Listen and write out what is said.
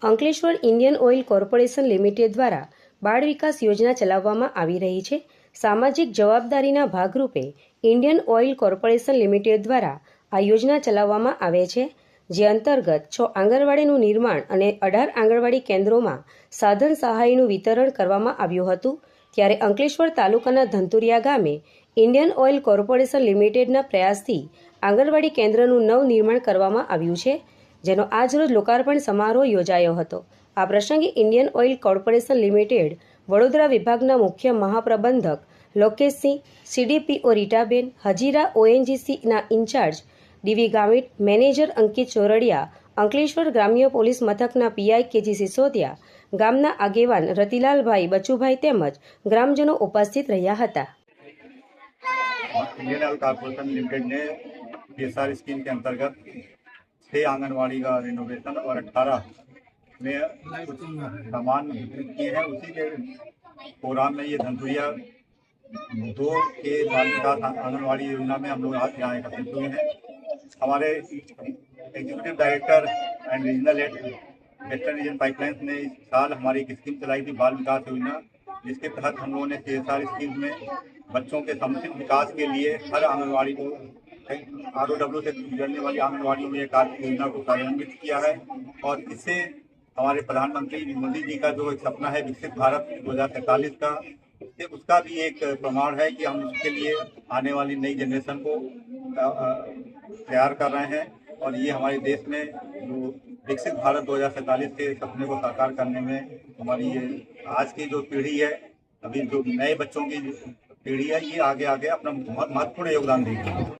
Ankleshwar Indian oil corporation limited દ્વારા બાળ વિકાસ યોજના ચલાવવામાં આવી રહી છે। સામાજિક જવાબદારીના ભાગરૂપે ઇન્ડિયન ઓઇલ કોર્પોરેશન લિમિટેડ દ્વારા આ યોજના ચલાવવામાં આવે છે, જે અંતર્ગત 6 આંગણવાડીનું નિર્માણ અને 18 આંગણવાડી કેન્દ્રોમાં સાધન સહાયનું વિતરણ કરવામાં આવ્યું હતું। ત્યારે અંકલેશ્વર તાલુકાના ધંતુરિયા ગામે ઇન્ડિયન ઓઇલ કોર્પોરેશન લિમિટેડના પ્રયાસથી આંગણવાડી કેન્દ્રનું નવનિર્માણ કરવામાં આવ્યું છે, જેનો આજરોજ લોકાર્પણ સમારોહ યોજાયો હતો। આ પ્રસંગે Indian oil corporation limited Vadodara વિભાગના મુખ્ય મહાપ્રબંધક લોકેશસિંહ, સીડીપીઓ રીટાબેન, હજીરા ઓએનજીસીના incharge DV Gamit, manager Ankit Chordia, Ankleshwar ગ્રામ્ય પોલીસ મથકના પીઆઈ કેજી સિસોદિયા, ગામના આગેવાન રતિલાલભાઈ, બચુભાઈ તેમજ ગ્રામજનો ઉપસ્થિત રહ્યા હતા। इंडियन ऑयल कॉर्पोरेशन लिमिटेड ने पीएसआर स्कीम के अंतर्गत 6 आंगनवाड़ी का रिनोवेशन और 18 में कुछ सामान वितरित किए हैं। उसी के प्रोग्राम में ये धंधुरिया 2 के बाल विकास आंगनवाड़ी योजना में हम लोग आज यहाँ एकत्रित हुए हैं। हमारे executive director and regional head western region pipelines ने इस साल हमारी एक स्कीम चलाई थी, बाल विकास योजना, जिसके तहत हम लोगों ने पीएसआर स्कीम में बच्चों के समुचित विकास के लिए हर आंगनवाड़ी को ROW से जुड़ने वाली आंगनवाड़ियों में एक योजना को कार्यान्वित किया है। और इससे हमारे प्रधानमंत्री मोदी जी का जो एक सपना है विकसित भारत 2043 का, उसका भी एक प्रमाण है कि हम उसके लिए आने वाली नई जनरेशन को तैयार कर रहे हैं। और ये हमारे देश में जो विकसित भारत 2047 के सपने को साकार करने में हमारी ये आज की जो पीढ़ी है, अभी जो नए बच्चों की पीढ़ी है, ये आगे आगे अपना बहुत महत्वपूर्ण योगदान देगी।